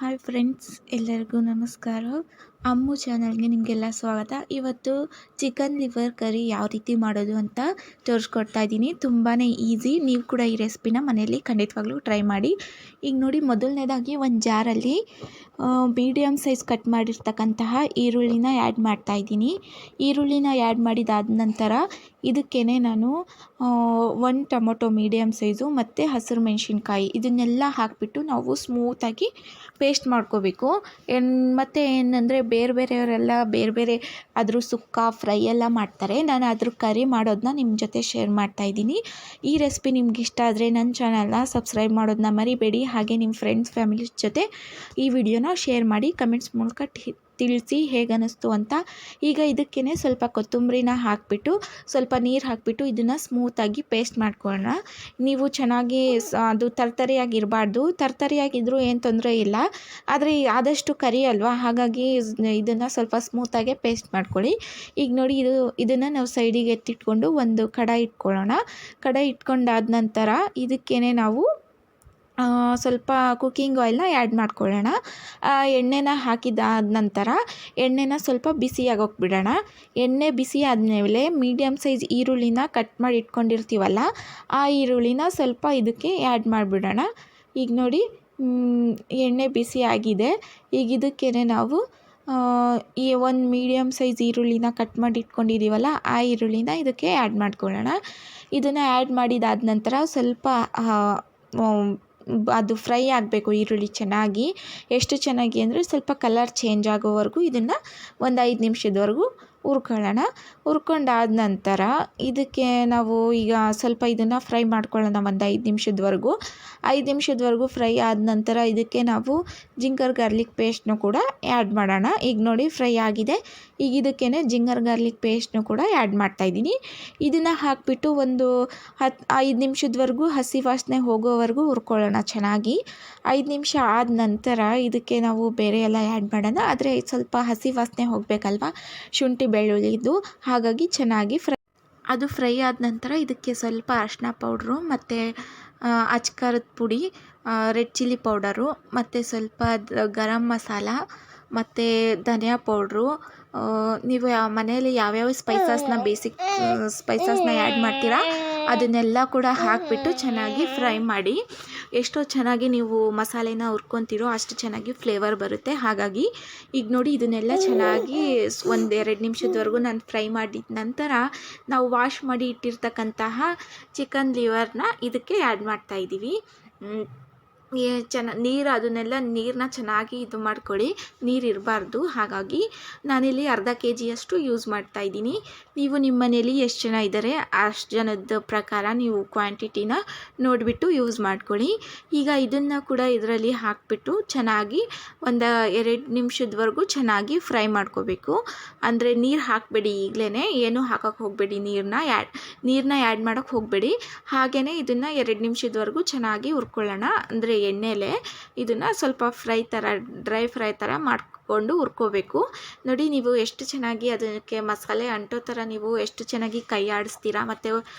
Hi friends, ಎಲ್ಲರಿಗೂ ನಮಸ್ಕಾರ. ಅಮ್ಮು ಚಾನಲ್ಗೆ ನಿಮಗೆಲ್ಲ ಸ್ವಾಗತ. ಇವತ್ತು ಚಿಕನ್ ಲಿವರ್ ಕರಿ ಯಾವ ರೀತಿ ಮಾಡೋದು ಅಂತ ತೋರಿಸ್ಕೊಡ್ತಾ ಇದ್ದೀನಿ. ತುಂಬಾ ಈಸಿ. ನೀವು ಕೂಡ ಈ ರೆಸಿಪಿನ ಮನೆಯಲ್ಲಿ ಖಂಡಿತವಾಗ್ಲೂ ಟ್ರೈ ಮಾಡಿ. ಈಗ ನೋಡಿ, ಮೊದಲನೇದಾಗಿ ಒಂದು ಜಾರಲ್ಲಿ ಮೀಡಿಯಮ್ ಸೈಜ್ ಕಟ್ ಮಾಡಿರ್ತಕ್ಕಂತಹ ಈರುಳ್ಳಿನ ಆ್ಯಡ್ ಮಾಡ್ತಾಯಿದ್ದೀನಿ. ಈರುಳ್ಳಿನ ಆ್ಯಡ್ ಮಾಡಿದಾದ ನಂತರ ಇದಕ್ಕೇ ನಾನು 1 ಟೊಮೊಟೊ ಮೀಡಿಯಮ್ ಸೈಜು ಮತ್ತು ಹಸಿರು ಮೆಣಸಿನ್ಕಾಯಿ ಇದನ್ನೆಲ್ಲ ಹಾಕಿಬಿಟ್ಟು ನಾವು ಸ್ಮೂತಾಗಿ ಪೇಸ್ಟ್ ಮಾಡ್ಕೋಬೇಕು. ಮತ್ತು ಏನಂದರೆ ಬೇರೆಯವರೆಲ್ಲ ಬೇರೆ ಅದ್ರ ಸುಕ್ಕ ಫ್ರೈ ಎಲ್ಲ ಮಾಡ್ತಾರೆ. ನಾನು ಅದ್ರ ಕರಿ ಮಾಡೋದನ್ನ ನಿಮ್ಮ ಜೊತೆ ಶೇರ್ ಮಾಡ್ತಾಯಿದ್ದೀನಿ. ಈ ರೆಸಿಪಿ ನಿಮ್ಗೆ ಇಷ್ಟ ಆದರೆ ನನ್ನ ಚಾನಲ್ನ ಸಬ್ಸ್ಕ್ರೈಬ್ ಮಾಡೋದನ್ನ ಮರಿಬೇಡಿ. ಹಾಗೆ ನಿಮ್ಮ ಫ್ರೆಂಡ್ಸ್ ಫ್ಯಾಮಿಲೀಸ್ ಜೊತೆ ಈ ವಿಡಿಯೋನ ಶೇರ್ ಮಾಡಿ, ಕಮೆಂಟ್ಸ್ ಮೂಲಕ ತಿಳಿಸಿ ಹೇಗೆ ಅನ್ನಿಸ್ತು ಅಂತ. ಈಗ ಇದಕ್ಕೇ ಸ್ವಲ್ಪ ಕೊತ್ತಂಬರಿನ ಹಾಕಿಬಿಟ್ಟು ಸ್ವಲ್ಪ ನೀರು ಹಾಕಿಬಿಟ್ಟು ಇದನ್ನು ಸ್ಮೂತಾಗಿ ಪೇಸ್ಟ್ ಮಾಡ್ಕೊಳ್ಳೋಣ. ನೀವು ಚೆನ್ನಾಗಿ ಅದು ತರ್ತರಿಯಾಗಿರಬಾರ್ದು. ತರ್ತರಿಯಾಗಿದ್ದರೂ ಏನು ತೊಂದರೆ ಇಲ್ಲ, ಆದರೆ ಆದಷ್ಟು ಕರಿ ಅಲ್ವಾ, ಹಾಗಾಗಿ ಇದನ್ನು ಸ್ವಲ್ಪ ಸ್ಮೂತಾಗೆ ಪೇಸ್ಟ್ ಮಾಡ್ಕೊಳ್ಳಿ. ಈಗ ನೋಡಿ, ಇದನ್ನು ನಾವು ಸೈಡಿಗೆ ಎತ್ತಿಟ್ಕೊಂಡು ಒಂದು ಕಡಾಯಿ ಇಟ್ಕೊಳ್ಳೋಣ. ಕಡಾಯಿ ಇಟ್ಕೊಂಡಾದ ನಂತರ ಇದಕ್ಕೇ ನಾವು ಸ್ವಲ್ಪ ಕುಕ್ಕಿಂಗ್ ಆಯಿಲ್ನ ಆ್ಯಡ್ ಮಾಡ್ಕೊಳ್ಳೋಣ. ಎಣ್ಣೆನ ಹಾಕಿದಾದ ನಂತರ ಎಣ್ಣೆನ ಸ್ವಲ್ಪ ಬಿಸಿಯಾಗೋಕೆ ಬಿಡೋಣ. ಎಣ್ಣೆ ಬಿಸಿ ಆದಮೇಲೆ ಮೀಡಿಯಮ್ ಸೈಜ್ ಈರುಳ್ಳಿನ ಕಟ್ ಮಾಡಿ ಇಟ್ಕೊಂಡಿರ್ತೀವಲ್ಲ, ಆ ಈರುಳ್ಳಿನ ಸ್ವಲ್ಪ ಇದಕ್ಕೆ ಆ್ಯಡ್ ಮಾಡಿಬಿಡೋಣ. ಈಗ ನೋಡಿ, ಎಣ್ಣೆ ಬಿಸಿ ಆಗಿದೆ. ಈಗ ಇದಕ್ಕೇ ನಾವು ಈ ಒಂದು ಮೀಡಿಯಮ್ ಸೈಜ್ ಈರುಳ್ಳಿನ ಕಟ್ ಮಾಡಿ ಇಟ್ಕೊಂಡಿದ್ದೀವಲ್ಲ, ಆ ಈರುಳ್ಳಿನ ಇದಕ್ಕೆ ಆ್ಯಡ್ ಮಾಡ್ಕೊಳ್ಳೋಣ. ಇದನ್ನು ಆ್ಯಡ್ ಮಾಡಿದಾದ ನಂತರ ಸ್ವಲ್ಪ ಅದು ಫ್ರೈ ಆಗಬೇಕು ಈರುಳ್ಳಿ ಚೆನ್ನಾಗಿ. ಎಷ್ಟು ಚೆನ್ನಾಗಿ ಅಂದರೆ ಸ್ವಲ್ಪ ಕಲರ್ ಚೇಂಜ್ ಆಗೋವರೆಗೂ ಇದನ್ನು ಒಂದು 5 ನಿಮಿಷದವರೆಗೂ ಹುರ್ಕೊಳ್ಳೋಣ. ಹುರ್ಕೊಂಡಾದ ನಂತರ ಇದಕ್ಕೆ ನಾವು ಈಗ ಸ್ವಲ್ಪ ಇದನ್ನು ಫ್ರೈ ಮಾಡ್ಕೊಳ್ಳೋಣ ಒಂದು 5 ನಿಮಿಷದವರೆಗೂ. 5 ನಿಮಿಷದವರೆಗೂ ಫ್ರೈ ಆದ ನಂತರ ಇದಕ್ಕೆ ನಾವು ಜಿಂಜರ್ ಗಾರ್ಲಿಕ್ ಪೇಸ್ಟ್ನು ಕೂಡ ಆ್ಯಡ್ ಮಾಡೋಣ. ಈಗ ನೋಡಿ, ಫ್ರೈ ಆಗಿದೆ. ಈಗ ಇದಕ್ಕೇ ಜಿಂಜರ್ ಗಾರ್ಲಿಕ್ ಪೇಸ್ಟ್ನು ಕೂಡ ಆ್ಯಡ್ ಮಾಡ್ತಾಯಿದ್ದೀನಿ. ಇದನ್ನು ಹಾಕಿಬಿಟ್ಟು ಒಂದು 5 ನಿಮಿಷದವರೆಗೂ ಹಸಿ ವಾಸನೆ ಹೋಗೋವರೆಗೂ ಹುರ್ಕೊಳ್ಳೋಣ ಚೆನ್ನಾಗಿ. 5 ನಿಮಿಷ ಆದ ನಂತರ ಇದಕ್ಕೆ ನಾವು ಬೇರೆ ಎಲ್ಲ ಆ್ಯಡ್ ಮಾಡೋಣ. ಆದರೆ ಸ್ವಲ್ಪ ಹಸಿ ವಾಸನೆ ಹೋಗಬೇಕಲ್ವ, ಶುಂಠಿ ಬೆಳ್ಳುಳ್ಳಿದು, ಹಾಗಾಗಿ ಚೆನ್ನಾಗಿ ಫ್ರೈ ಆದ ನಂತರ ಇದಕ್ಕೆ ಸ್ವಲ್ಪ ಅರಿಶಿನ ಪೌಡ್ರು ಮತ್ತು ಅಚ್ಕಾರದ ಪುಡಿ, ರೆಡ್ ಚಿಲ್ಲಿ ಪೌಡರು ಮತ್ತು ಸ್ವಲ್ಪ ಗರಂ ಮಸಾಲ ಮತ್ತು ಧನಿಯಾ ಪೌಡ್ರು, ನೀವು ಮನೆಯಲ್ಲಿ ಯಾವ್ಯಾವ ಸ್ಪೈಸಸ್ನ ಬೇಸಿಕ್ ಸ್ಪೈಸಸ್ನ ಆ್ಯಡ್ ಮಾಡ್ತೀರಾ ಅದನ್ನೆಲ್ಲ ಕೂಡ ಹಾಕಿಬಿಟ್ಟು ಚೆನ್ನಾಗಿ ಫ್ರೈ ಮಾಡಿ. ಎಷ್ಟೋ ಚೆನ್ನಾಗಿ ನೀವು ಮಸಾಲೆನ ಹುರ್ಕೊತೀರೋ ಅಷ್ಟು ಚೆನ್ನಾಗಿ ಫ್ಲೇವರ್ ಬರುತ್ತೆ. ಹಾಗಾಗಿ ಈಗ ನೋಡಿ, ಇದನ್ನೆಲ್ಲ ಚೆನ್ನಾಗಿ 1-2 ನಿಮಿಷದವರೆಗೂ ನಾನು ಫ್ರೈ ಮಾಡಿದ ನಂತರ ನಾವು ವಾಶ್ ಮಾಡಿ ಇಟ್ಟಿರ್ತಕ್ಕಂತಹ ಚಿಕನ್ ಲಿವರ್ನ ಇದಕ್ಕೆ ಆ್ಯಡ್ ಮಾಡ್ತಾಯಿದ್ದೀವಿ. ಅದನ್ನೆಲ್ಲ ನೀರನ್ನ ಚೆನ್ನಾಗಿ ಇದು ಮಾಡ್ಕೊಳ್ಳಿ, ನೀರು ಇರಬಾರ್ದು. ಹಾಗಾಗಿ ನಾನಿಲ್ಲಿ ಅರ್ಧ kg ಯೂಸ್ ಮಾಡ್ತಾಯಿದ್ದೀನಿ. ನೀವು ನಿಮ್ಮ ಮನೇಲಿ ಎಷ್ಟು ಜನ ಇದ್ದಾರೆ ಅಷ್ಟು ಜನದ ಪ್ರಕಾರ ನೀವು ಕ್ವಾಂಟಿಟಿನ ನೋಡಿಬಿಟ್ಟು ಯೂಸ್ ಮಾಡ್ಕೊಳ್ಳಿ. ಈಗ ಇದನ್ನು ಕೂಡ ಇದರಲ್ಲಿ ಹಾಕಿಬಿಟ್ಟು ಚೆನ್ನಾಗಿ 1-2 ನಿಮಿಷದವರೆಗೂ ಚೆನ್ನಾಗಿ ಫ್ರೈ ಮಾಡ್ಕೋಬೇಕು. ಅಂದರೆ ನೀರು ಹಾಕಬೇಡಿ, ಈಗಲೇ ಏನೂ ಹಾಕೋಕ್ಕೆ ಹೋಗಬೇಡಿ, ನೀರನ್ನ ಆ್ಯಡ್ ಮಾಡೋಕ್ಕೆ ಹೋಗಬೇಡಿ. ಹಾಗೆಯೇ ಇದನ್ನು 2 ನಿಮಿಷದವರೆಗೂ ಚೆನ್ನಾಗಿ ಹುರ್ಕೊಳ್ಳೋಣ. ಅಂದರೆ ಎಣ್ಣೆಲೆ ಇದನ್ನು ಸ್ವಲ್ಪ ಡ್ರೈ ಫ್ರೈ ಥರ ಮಾಡ್ಕೊಂಡು ಹುರ್ಕೋಬೇಕು. ನೋಡಿ, ನೀವು ಎಷ್ಟು ಚೆನ್ನಾಗಿ ಅದಕ್ಕೆ ಮಸಾಲೆ ಅಂಟೋ ಥರ ನೀವು ಎಷ್ಟು ಚೆನ್ನಾಗಿ ಕೈ ಆಡಿಸ್ತೀರಾ ಮತ್ತು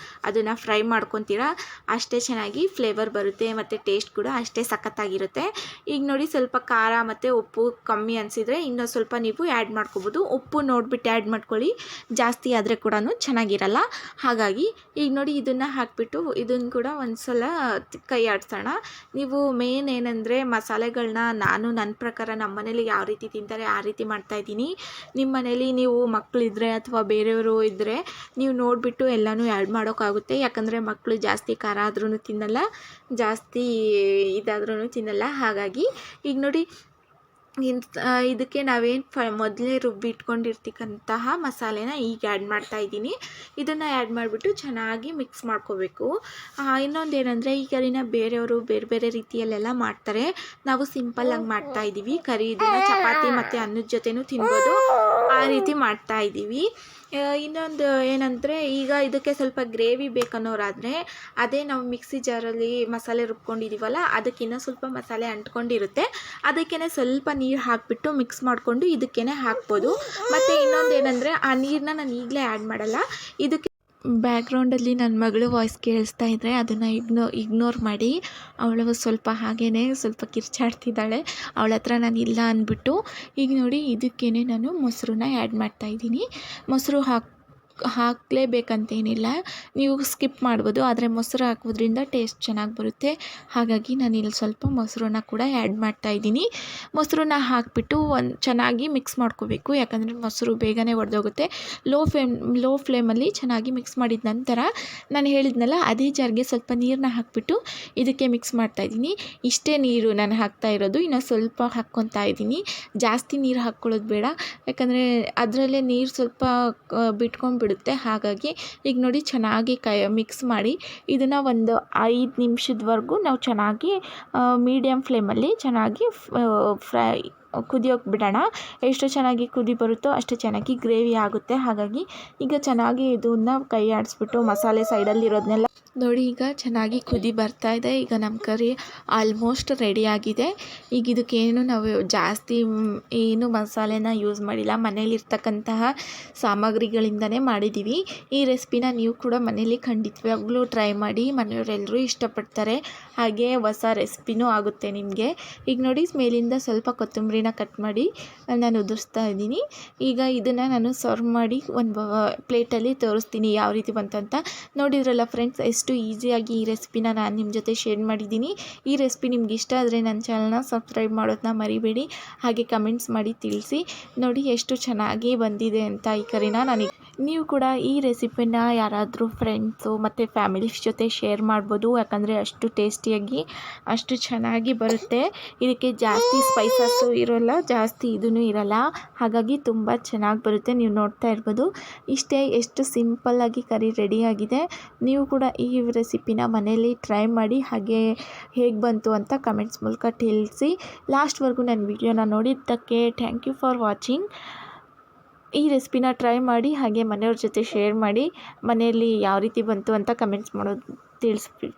ಅದನ್ನು ಫ್ರೈ ಮಾಡ್ಕೊತೀರಾ, ಅಷ್ಟೇ ಚೆನ್ನಾಗಿ ಫ್ಲೇವರ್ ಬರುತ್ತೆ ಮತ್ತು ಟೇಸ್ಟ್ ಕೂಡ ಅಷ್ಟೇ ಸಖತ್ತಾಗಿರುತ್ತೆ. ಈಗ ನೋಡಿ, ಸ್ವಲ್ಪ ಖಾರ ಮತ್ತು ಉಪ್ಪು ಕಮ್ಮಿ ಅನಿಸಿದರೆ ಇನ್ನೊಂದು ಸ್ವಲ್ಪ ನೀವು ಆ್ಯಡ್ ಮಾಡ್ಕೋಬೋದು. ಉಪ್ಪು ನೋಡಿಬಿಟ್ಟು ಆ್ಯಡ್ ಮಾಡ್ಕೊಳ್ಳಿ, ಜಾಸ್ತಿ ಆದರೆ ಕೂಡ ಚೆನ್ನಾಗಿರಲ್ಲ. ಹಾಗಾಗಿ ಈಗ ನೋಡಿ, ಇದನ್ನು ಹಾಕಿಬಿಟ್ಟು ಇದನ್ನು ಕೂಡ ಒಂದು ಸಲ ಕೈ ಆಡಿಸೋಣ. ನೀವು ಮೇನ್ ಏನಂದರೆ ಮಸಾಲೆಗಳನ್ನ ನಾನು ನನ್ನ ಪ್ರಕಾರ ನಮ್ಮ ಮನೇಲಿ ಯಾವ ರೀತಿ ತಿಂತಾರೆ ಆ ರೀತಿ ಮಾಡ್ತಾಯಿದ್ದೀನಿ. ನಿಮ್ಮ ಮನೇಲಿ ನೀವು ಮಕ್ಕಳಿದ್ರೆ ಅಥವಾ ಬೇರೆಯವರು ಇದ್ದರೆ ನೀವು ನೋಡಿಬಿಟ್ಟು ಎಲ್ಲನೂ ಆ್ಯಡ್ ಮಾಡೋಕ್ಕಾಗುತ್ತೆ. ಯಾಕಂದರೆ ಮಕ್ಕಳು ಜಾಸ್ತಿ ಖಾರ ಆದ್ರೂ ತಿನ್ನಲ್ಲ, ಜಾಸ್ತಿ ಇದಾದ್ರೂ ತಿನ್ನಲ್ಲ. ಹಾಗಾಗಿ ಈಗ ನೋಡಿ, ಇದಕ್ಕೆ ನಾವೇನು ಮೊದಲೇ ರುಬ್ಬಿಟ್ಕೊಂಡಿರ್ತಕ್ಕಂತಹ ಮಸಾಲೆನ ಈಗ ಆ್ಯಡ್ ಮಾಡ್ತಾಯಿದ್ದೀನಿ. ಇದನ್ನು ಆ್ಯಡ್ ಮಾಡಿಬಿಟ್ಟು ಚೆನ್ನಾಗಿ ಮಿಕ್ಸ್ ಮಾಡ್ಕೋಬೇಕು. ಇನ್ನೊಂದು ಏನಂದರೆ, ಈ ಕರಿನ ಬೇರೆಯವರು ಬೇರೆ ಬೇರೆ ರೀತಿಯಲ್ಲೆಲ್ಲ ಮಾಡ್ತಾರೆ. ನಾವು ಸಿಂಪಲ್ಲಾಗಿ ಮಾಡ್ತಾಯಿದ್ದೀವಿ. ಕರಿ ಇದನ್ನು ಚಪಾತಿ ಮತ್ತು ಅನ್ನದ ಜೊತೆನೂ ತಿನ್ಬೋದು, ಆ ರೀತಿ ಮಾಡ್ತಾಯಿದ್ದೀವಿ. ಇನ್ನೊಂದು ಏನಂದರೆ, ಈಗ ಇದಕ್ಕೆ ಸ್ವಲ್ಪ ಗ್ರೇವಿ ಬೇಕನ್ನೋರಾದರೆ ಅದೇ ನಾವು ಮಿಕ್ಸಿ ಜಾರಲ್ಲಿ ಮಸಾಲೆ ರುಬ್ಕೊಂಡಿದ್ದೀವಲ್ಲ, ಅದಕ್ಕಿಂತ ಸ್ವಲ್ಪ ಮಸಾಲೆ ಅಂಟ್ಕೊಂಡಿರುತ್ತೆ, ಅದಕ್ಕೇ ಸ್ವಲ್ಪ ನೀರು ಹಾಕಿಬಿಟ್ಟು ಮಿಕ್ಸ್ ಮಾಡಿಕೊಂಡು ಇದಕ್ಕೇ ಹಾಕ್ಬೋದು. ಮತ್ತು ಇನ್ನೊಂದು ಏನಂದರೆ, ಆ ನೀರನ್ನ ನಾನು ಈಗಲೇ ಆ್ಯಡ್ ಮಾಡಲ್ಲ. ಇದಕ್ಕೆ ಬ್ಯಾಕ್‌ಗ್ರೌಂಡಲ್ಲಿ ನನ್ನ ಮಗಳು ವಾಯ್ಸ್ ಕೇಳಿಸ್ತಾ ಇದ್ದರೆ ಅದನ್ನು ಇಗ್ನೋರ್ ಮಾಡಿ. ಅವಳು ಸ್ವಲ್ಪ ಹಾಗೇ ಸ್ವಲ್ಪ ಕಿರ್ಚಾಡ್ತಿದ್ದಾಳೆ. ಅವಳ ಹತ್ರ ನಾನು ಇಲ್ಲ ಅಂದ್ಬಿಟ್ಟು. ಈಗ ನೋಡಿ ಇದಕ್ಕೇ ನಾನು ಮೊಸರನ್ನ ಆ್ಯಡ್ ಮಾಡ್ತಾಯಿದ್ದೀನಿ. ಮೊಸರು ಹಾಕಲೇಬೇಕಂತೇನಿಲ್ಲ, ನೀವು ಸ್ಕಿಪ್ ಮಾಡ್ಬೋದು. ಆದರೆ ಮೊಸರು ಹಾಕೋದ್ರಿಂದ ಟೇಸ್ಟ್ ಚೆನ್ನಾಗಿ ಬರುತ್ತೆ. ಹಾಗಾಗಿ ನಾನಿಲ್ಲಿ ಸ್ವಲ್ಪ ಮೊಸರನ್ನ ಕೂಡ ಆ್ಯಡ್ ಮಾಡ್ತಾಯಿದ್ದೀನಿ. ಮೊಸರನ್ನ ಹಾಕಿಬಿಟ್ಟು ಚೆನ್ನಾಗಿ ಮಿಕ್ಸ್ ಮಾಡ್ಕೋಬೇಕು, ಯಾಕಂದರೆ ಮೊಸರು ಬೇಗನೆ ಒಡೆದೋಗುತ್ತೆ. ಲೋ ಫ್ಲೇಮಲ್ಲಿ ಚೆನ್ನಾಗಿ ಮಿಕ್ಸ್ ಮಾಡಿದ ನಂತರ ನಾನು ಹೇಳಿದ್ನಲ್ಲ ಅದೇ ಜಾರ್ಗೆ ಸ್ವಲ್ಪ ನೀರನ್ನ ಹಾಕಿಬಿಟ್ಟು ಇದಕ್ಕೆ ಮಿಕ್ಸ್ ಮಾಡ್ತಾಯಿದ್ದೀನಿ. ಇಷ್ಟೇ ನೀರು ನಾನು ಹಾಕ್ತಾ ಇರೋದು, ಇನ್ನು ಸ್ವಲ್ಪ ಹಾಕ್ಕೊತಾ ಇದ್ದೀನಿ. ಜಾಸ್ತಿ ನೀರು ಹಾಕ್ಕೊಳ್ಳೋದು ಬೇಡ, ಯಾಕಂದರೆ ಅದರಲ್ಲೇ ನೀರು ಸ್ವಲ್ಪ ಬಿಟ್ಕೊಂಡ್ಬಿಡುತ್ತೆ. ಹಾಗಾಗಿ ಈಗ ನೋಡಿ ಚೆನ್ನಾಗಿ ಮಿಕ್ಸ್ ಮಾಡಿ ಇದನ್ನು ಒಂದು 5 ನಿಮಿಷದವರೆಗೂ ನಾವು ಚೆನ್ನಾಗಿ ಮೀಡಿಯಮ್ ಫ್ಲೇಮಲ್ಲಿ ಚೆನ್ನಾಗಿ ಕುದಿಯೋಕೆ ಬಿಡೋಣ. ಎಷ್ಟು ಚೆನ್ನಾಗಿ ಕುದಿ ಬರುತ್ತೋ ಅಷ್ಟು ಚೆನ್ನಾಗಿ ಗ್ರೇವಿ ಆಗುತ್ತೆ. ಹಾಗಾಗಿ ಈಗ ಚೆನ್ನಾಗಿ ಇದನ್ನು ಕೈ ಆಡಿಸ್ಬಿಟ್ಟು ಮಸಾಲೆ ಸೈಡಲ್ಲಿರೋದನ್ನೆಲ್ಲ ನೋಡಿ, ಈಗ ಚೆನ್ನಾಗಿ ಕುದಿ ಬರ್ತಾ ಇದೆ. ಈಗ ನಮ್ಮ ಕರಿ ಆಲ್ಮೋಸ್ಟ್ ರೆಡಿಯಾಗಿದೆ. ಈಗ ಇದಕ್ಕೇನು ನಾವು ಜಾಸ್ತಿ ಏನು ಮಸಾಲೆನ ಯೂಸ್ ಮಾಡಿಲ್ಲ, ಮನೇಲಿರ್ತಕ್ಕಂತಹ ಸಾಮಗ್ರಿಗಳಿಂದನೇ ಮಾಡಿದ್ದೀವಿ. ಈ ರೆಸಿಪಿನ ನೀವು ಕೂಡ ಮನೇಲಿ ಖಂಡಿತವಾಗ್ಲೂ ಟ್ರೈ ಮಾಡಿ, ಮನೆಯವರೆಲ್ಲರೂ ಇಷ್ಟಪಡ್ತಾರೆ. ಹಾಗೆ ಹೊಸ ರೆಸಿಪಿನೂ ಆಗುತ್ತೆ ನಿಮಗೆ. ಈಗ ನೋಡಿ ಮೇಲಿಂದ ಸ್ವಲ್ಪ ಕೊತ್ತಂಬರಿನ ಕಟ್ ಮಾಡಿ ನಾನು ಉದುರಿಸ್ತಾ ಇದ್ದೀನಿ. ಈಗ ಇದನ್ನು ನಾನು ಸರ್ವ್ ಮಾಡಿ ಒಂದು ಪ್ಲೇಟಲ್ಲಿ ತೋರಿಸ್ತೀನಿ ಯಾವ ರೀತಿ ಬಂತಂತ. ನೋಡಿದ್ರಲ್ಲ ಫ್ರೆಂಡ್ಸ್, ಎಷ್ಟು ಈಸಿಯಾಗಿ ಈ ರೆಸಿಪಿನ ನಾನು ನಿಮ್ಮ ಜೊತೆ ಶೇರ್ ಮಾಡಿದ್ದೀನಿ. ಈ ರೆಸಿಪಿ ನಿಮ್ಗೆ ಇಷ್ಟ ಆದರೆ ನನ್ನ ಚಾನಲ್ನ ಸಬ್ಸ್ಕ್ರೈಬ್ ಮಾಡೋದನ್ನ ಮರಿಬೇಡಿ. ಹಾಗೆ ಕಮೆಂಟ್ಸ್ ಮಾಡಿ ತಿಳಿಸಿ. ನೋಡಿ ಎಷ್ಟು ಚೆನ್ನಾಗಿ ಬಂದಿದೆ ಅಂತ ಈ ಕರಿನ ನೀವು ಕೂಡ ಈ ರೆಸಿಪಿನ ಯಾರಾದರೂ ಫ್ರೆಂಡ್ಸು ಮತ್ತು ಫ್ಯಾಮಿಲೀಸ್ ಜೊತೆ ಶೇರ್ ಮಾಡ್ಬೋದು. ಯಾಕಂದರೆ ಅಷ್ಟು ಟೇಸ್ಟಿಯಾಗಿ ಅಷ್ಟು ಚೆನ್ನಾಗಿ ಬರುತ್ತೆ. ಇದಕ್ಕೆ ಜಾಸ್ತಿ ಸ್ಪೈಸಸ್ಸು ಇರೋಲ್ಲ, ಜಾಸ್ತಿ ಇದೂ ಇರಲ್ಲ. ಹಾಗಾಗಿ ತುಂಬ ಚೆನ್ನಾಗಿ ಬರುತ್ತೆ. ನೀವು ನೋಡ್ತಾ ಇರ್ಬೋದು. ಇಷ್ಟೇ, ಎಷ್ಟು ಸಿಂಪಲ್ಲಾಗಿ ಕರಿ ರೆಡಿಯಾಗಿದೆ. ನೀವು ಕೂಡ ಈ ರೆಸಿಪಿನ ಮನೇಲಿ ಟ್ರೈ ಮಾಡಿ, ಹಾಗೆ ಹೇಗೆ ಬಂತು ಅಂತ ಕಮೆಂಟ್ಸ್ ಮೂಲಕ ತಿಳಿಸಿ. ಲಾಸ್ಟ್ವರೆಗೂ ನನ್ನ ವಿಡಿಯೋನ ನೋಡಿದ್ದಕ್ಕೆ ಥ್ಯಾಂಕ್ ಯು ಫಾರ್ ವಾಚಿಂಗ್. ಈ ರೆಸಿಪಿನ ಟ್ರೈ ಮಾಡಿ, ಹಾಗೆ ಮನೆಯವ್ರ ಜೊತೆ ಶೇರ್ ಮಾಡಿ. ಮನೆಯಲ್ಲಿ ಯಾವ ರೀತಿ ಬಂತು ಅಂತ ಕಮೆಂಟ್ಸ್ ಮಾಡೋದು ತಿಳಿಸ್ಬಿಡಿ.